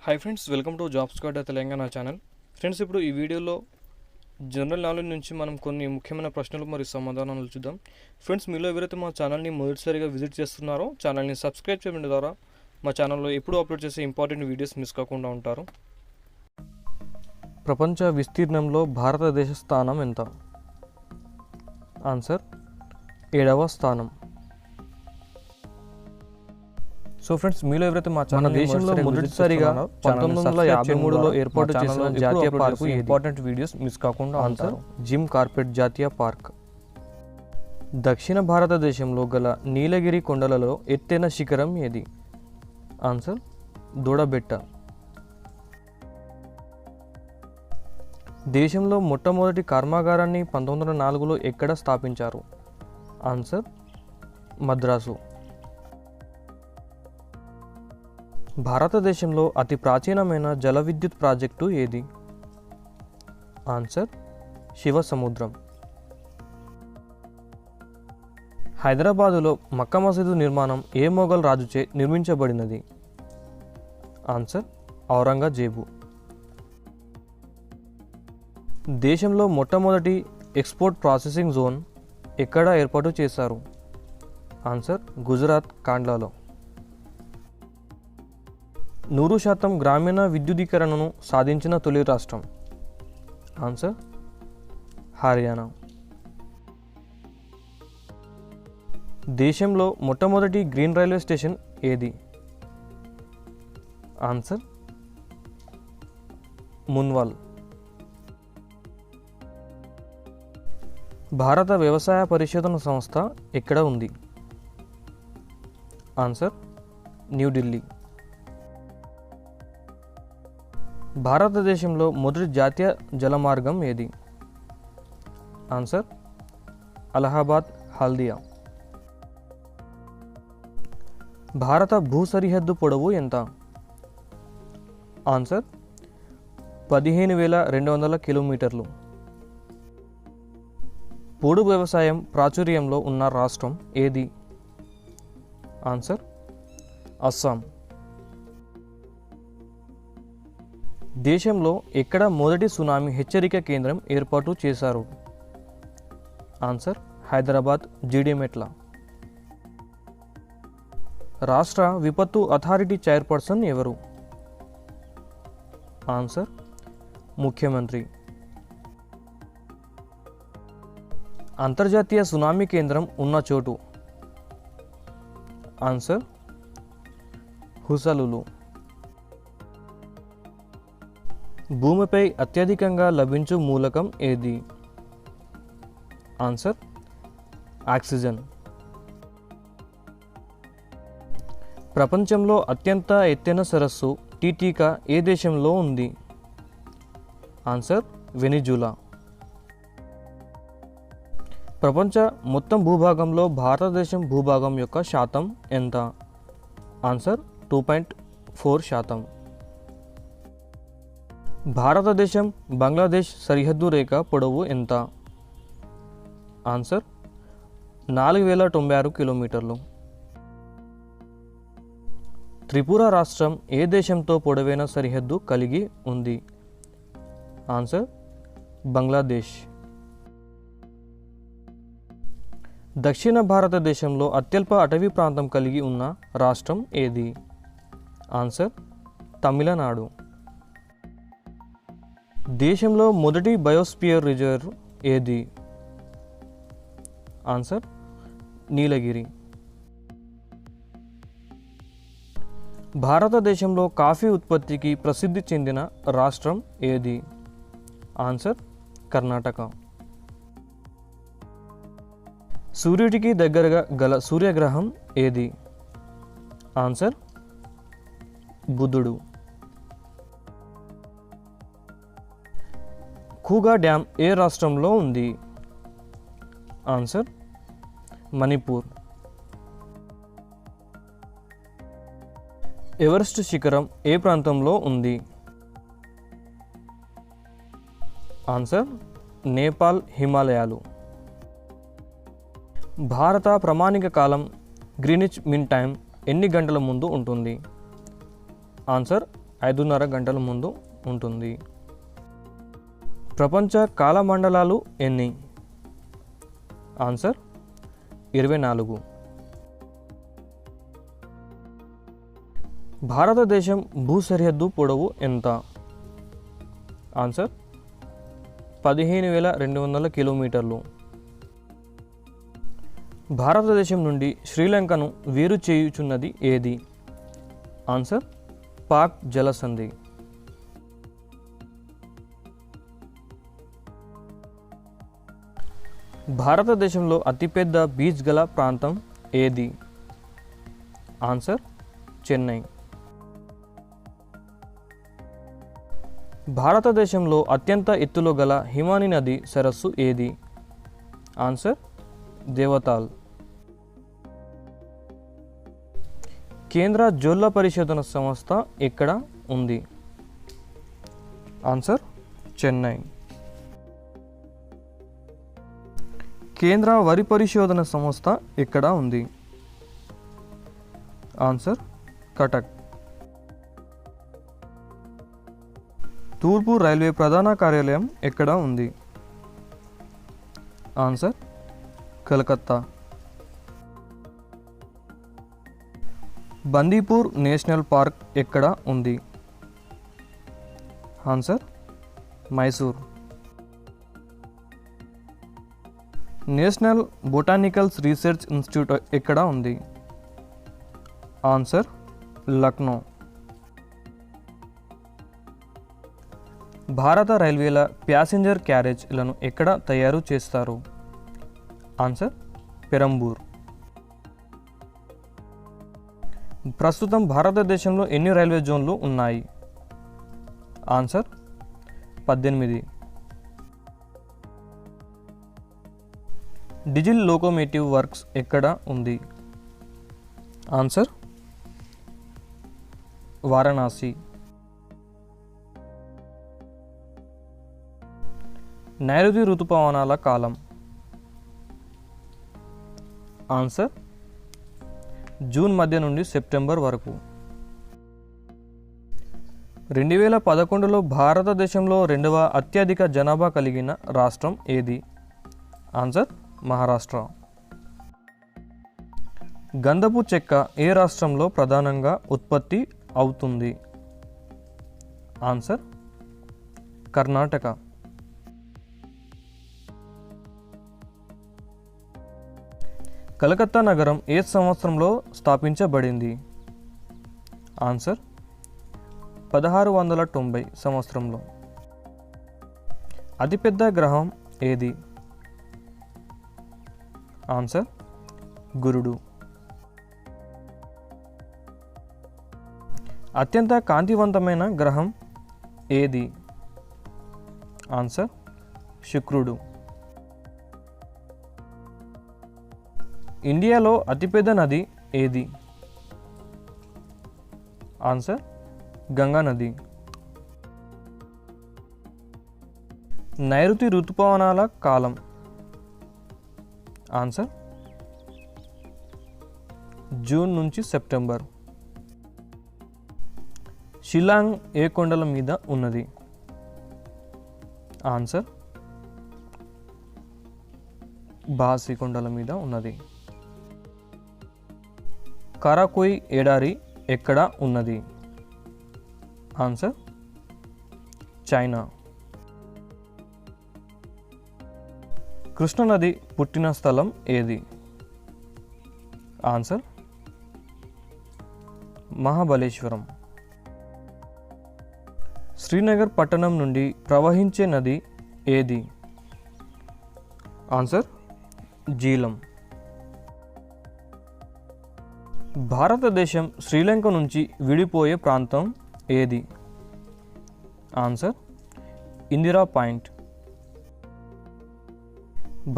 Hi friends, welcome to job squad Telangana channel. Friends, ఇప్పుడు ఈ వీడియోలో జనరల్ నాలెడ్జ్ నుంచి మనం కొన్ని ముఖ్యమైన ప్రశ్నలు మరియు సమాధానాలు చూద్దాం. ఫ్రెండ్స్, మీలో ఎవరైతే మా ఛానల్ని మొదటిసారిగా విజిట్ చేస్తున్నారో ఛానల్ని సబ్స్క్రైబ్ చేయడం ద్వారా మా ఛానల్లో ఎప్పుడు అప్లోడ్ చేసే ఇంపార్టెంట్ వీడియోస్ మిస్ కాకుండా ఉంటారు. ప్రపంచ విస్తీర్ణంలో భారతదేశ స్థానం ఎంత? ఆన్సర్ 7వ స్థానం. సో ఫ్రెండ్స్, మీలో ఎవరైతే మన దేశంలో మొదటిసారిగా 1953లో ఏర్పాటు చేసిన జాతీయ పార్కు ఇంపార్టెంట్ వీడియోస్ మిస్ కాకుండా ఆన్సర్ జిమ్ కార్పెట్ జాతీయ పార్క్. దక్షిణ భారతదేశంలో గల నీలగిరి కొండలలో ఎత్తైన శిఖరం ఏది? ఆన్సర్ దూడబెట్ట. దేశంలో మొట్టమొదటి కర్మాగారాన్ని 1904లో ఎక్కడ స్థాపించారు? ఆన్సర్ మద్రాసు. భారతదేశంలో అతి ప్రాచీనమైన జల విద్యుత్ ప్రాజెక్టు ఏది? ఆన్సర్ శివ సముద్రం. హైదరాబాదులో మక్కా మసీదు నిర్మాణం ఏ మొఘల్ రాజుచే నిర్మించబడినది? ఆన్సర్ ఔరంగజేబు. దేశంలో మొట్టమొదటి ఎక్స్పోర్ట్ ప్రాసెసింగ్ జోన్ ఎక్కడ ఏర్పాటు చేశారు? ఆన్సర్ గుజరాత్ కాండ్లాలో. 100% గ్రామీణ విద్యుదీకరణను సాధించిన తొలి రాష్ట్రం? ఆన్సర్ హర్యానా. దేశంలో మొట్టమొదటి గ్రీన్ రైల్వే స్టేషన్ ఏది? ఆన్సర్ మున్వాల్. భారత వ్యవసాయ పరిశోధన సంస్థ ఎక్కడ ఉంది? ఆన్సర్ న్యూఢిల్లీ. భారతదేశంలో మొదటి జాతీయ జలమార్గం ఏది? ఆన్సర్ అలహాబాద్ హల్దియా. భారత భూ సరిహద్దు పొడవు ఎంత? ఆన్సర్ 15,200 కిలోమీటర్లు. పోడు వ్యవసాయం ప్రాచుర్యంలో ఉన్న రాష్ట్రం ఏది? ఆన్సర్ అస్సాం. దేశంలో ఎక్కడ మొదటి సునామీ హెచ్చరిక కేంద్రం ఏర్పాటు చేశారు? ఆన్సర్ హైదరాబాద్ జీడిమెట్ల. రాష్ట్ర విపత్తు అథారిటీ చైర్పర్సన్ ఎవరు? ఆన్సర్ ముఖ్యమంత్రి. అంతర్జాతీయ సునామీ కేంద్రం ఉన్న చోటు? ఆన్సర్ హుసలులు. భూమిపై అత్యధికంగా లభించు మూలకం ఏది? Answer oxygen. ప్రపంచంలో అత్యంత ఎత్తైన సరస్సు టిటికా ఏ దేశంలో ఉంది? Answer Venezuela. ప్రపంచ మొత్తం భూభాగంలో భారతదేశం భూభాగం యొక్క శాతం ఎంత? ఆన్సర్ 2.4%. భారతదేశం బంగ్లాదేశ్ సరిహద్దు రేఖ పొడవు ఎంత? ఆన్సర్ 4,096 కిలోమీటర్లు. త్రిపుర రాష్ట్రం ఏ దేశంతో పొడవైన సరిహద్దు కలిగి ఉంది? ఆన్సర్ బంగ్లాదేశ్. దక్షిణ భారతదేశంలో అత్యల్ప అటవీ ప్రాంతం కలిగి ఉన్న రాష్ట్రం ఏది? ఆన్సర్ తమిళనాడు. దేశంలో మొదటి బయోస్పియర్ రిజర్వ్ ఏది? ఆన్సర్ నీలగిరి. భారతదేశంలో కాఫీ ఉత్పత్తికి ప్రసిద్ధి చెందిన రాష్ట్రం ఏది? ఆన్సర్ కర్ణాటక. సూర్యుడికి దగ్గరగా గల సూర్యగ్రహం ఏది? ఆన్సర్ బుధుడు. ఖూగా డ్యామ్ ఏ రాష్ట్రంలో ఉంది? ఆన్సర్ మణిపూర్. ఎవరెస్ట్ శిఖరం ఏ ప్రాంతంలో ఉంది? ఆన్సర్ నేపాల్ హిమాలయాలు. భారత ప్రామాణిక కాలం గ్రీనిచ్ మీన్ టైం ఎన్ని గంటల ముందు ఉంటుంది? ఆన్సర్ 5:30 గంటల ముందు ఉంటుంది. ప్రపంచ కాలమండలాలు ఎన్ని? ఆన్సర్ 24. భారతదేశం భూ సరిహద్దు పొడవు ఎంత? ఆన్సర్ 15,200 కిలోమీటర్లు. భారతదేశం నుండి శ్రీలంకను వేరు చేయుచున్నది ఏది? ఆన్సర్ పాక్ జలసంధి. భారతదేశంలో అతిపెద్ద బీచ్ గల ప్రాంతం ఏది? ఆన్సర్ చెన్నై. భారతదేశంలో అత్యంత ఎత్తులో గల హిమాని నది సరస్సు ఏది? ఆన్సర్ దేవతాల్. కేంద్ర జోళ్ళ పరిశోధన సంస్థ ఎక్కడ ఉంది? ఆన్సర్ చెన్నై. కేంద్ర వరి పరిశోధన సంస్థ ఎక్కడ ఉంది? ఆన్సర్ కటక్. తూర్పు రైల్వే ప్రధాన కార్యాలయం ఎక్కడ ఉంది? Answer Calcutta. Bandipur national park ఎక్కడ ఉంది? Answer Mysore. National botanicals research institute ఎక్కడ ఉంది? ఆన్సర్ లక్నో. భారత రైల్వేల ప్యాసింజర్ క్యారేజ్లను ఎక్కడ తయారు చేస్తారు? ఆన్సర్ పెరంబూర్. ప్రస్తుతం భారతదేశంలో ఎన్ని రైల్వే జోన్లు ఉన్నాయి? ఆన్సర్ 18. డీజిల్ లోకోమోటివ్ వర్క్స్ ఎక్కడ ఉంది? ఆన్సర్ వారణాసి. నైరుతి ఋతుపవనాల కాలం? ఆన్సర్ జూన్ మధ్య నుండి సెప్టెంబర్ వరకు. 2011లో భారతదేశంలో 2వ అత్యధిక జనాభా కలిగిన రాష్ట్రం ఏది? ఆన్సర్ మహారాష్ట్ర. గంధపు చెక్క ఏ రాష్ట్రంలో ప్రధానంగా ఉత్పత్తి అవుతుంది? ఆన్సర్ కర్ణాటక. కలకత్తా నగరం ఏ సంవత్సరంలో స్థాపించబడింది? ఆన్సర్ 1690 సంవత్సరంలో. అతిపెద్ద గ్రహం ఏది? ఆన్సర్ గురుడు. అత్యంత కాంతివంతమైన గ్రహం ఏది? ఆన్సర్ శుక్రుడు. ఇండియాలో అతిపెద్ద నది ఏది? ఆన్సర్ గంగా నది. నైరుతి ఋతుపవనాల కాలం? ఆన్సర్ జూన్ నుంచి సెప్టెంబర్. షిల్లాంగ్ ఏ కొండల మీద ఉన్నది? ఆన్సర్ బాసి కొండల మీద ఉన్నది. కారాకోయ్ ఎడారి ఎక్కడ ఉన్నది? Answer China. కృష్ణానది పుట్టిన స్థలం ఏది? ఆన్సర్ మహాబలేశ్వరం. శ్రీనగర్ పట్టణం నుండి ప్రవహించే నది ఏది? ఆన్సర్ జీలం. భారతదేశం శ్రీలంక నుంచి విడిపోయే ప్రాంతం ఏది? Answer Indira point.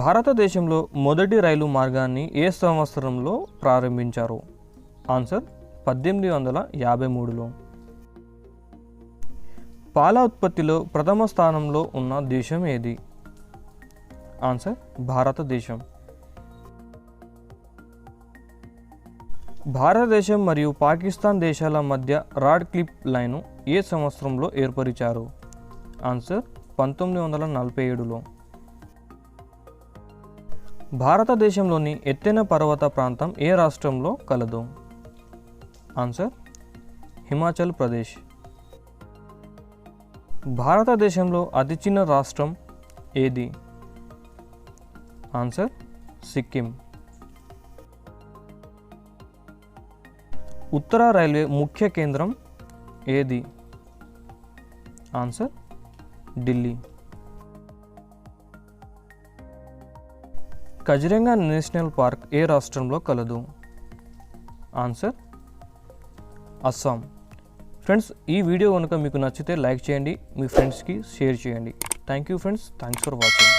భారతదేశంలో మొదటి రైలు మార్గాన్ని ఏ సంవత్సరంలో ప్రారంభించారు? ఆన్సర్ 1853లో. పాల ఉత్పత్తిలో ప్రథమ స్థానంలో ఉన్న దేశం ఏది? ఆన్సర్ భారతదేశం. భారతదేశం మరియు పాకిస్తాన్ దేశాల మధ్య రాడ్ క్లిఫ్ లైను ఏ సంవత్సరంలో ఏర్పరిచారు? ఆన్సర్ 1947లో. భారతదేశంలోని ఎత్తైన పర్వత ప్రాంతం ఏ రాష్ట్రంలో కలదు? ఆన్సర్ హిమాచల్ ప్రదేశ్. భారతదేశంలో అతి చిన్న రాష్ట్రం ఏది? ఆన్సర్ సిక్కిం. ఉత్తర రైల్వే ముఖ్య కేంద్రం ఏది? Answer Delhi. Kaziranga national park ఏ రాష్ట్రంలో కలదు? ఆన్సర్ అస్సాం. ఫ్రెండ్స్, ఈ వీడియో కనుక మీకు నచ్చితే లైక్ చేయండి, మీ ఫ్రెండ్స్కి షేర్ చేయండి. Thank you friends, thanks for watching.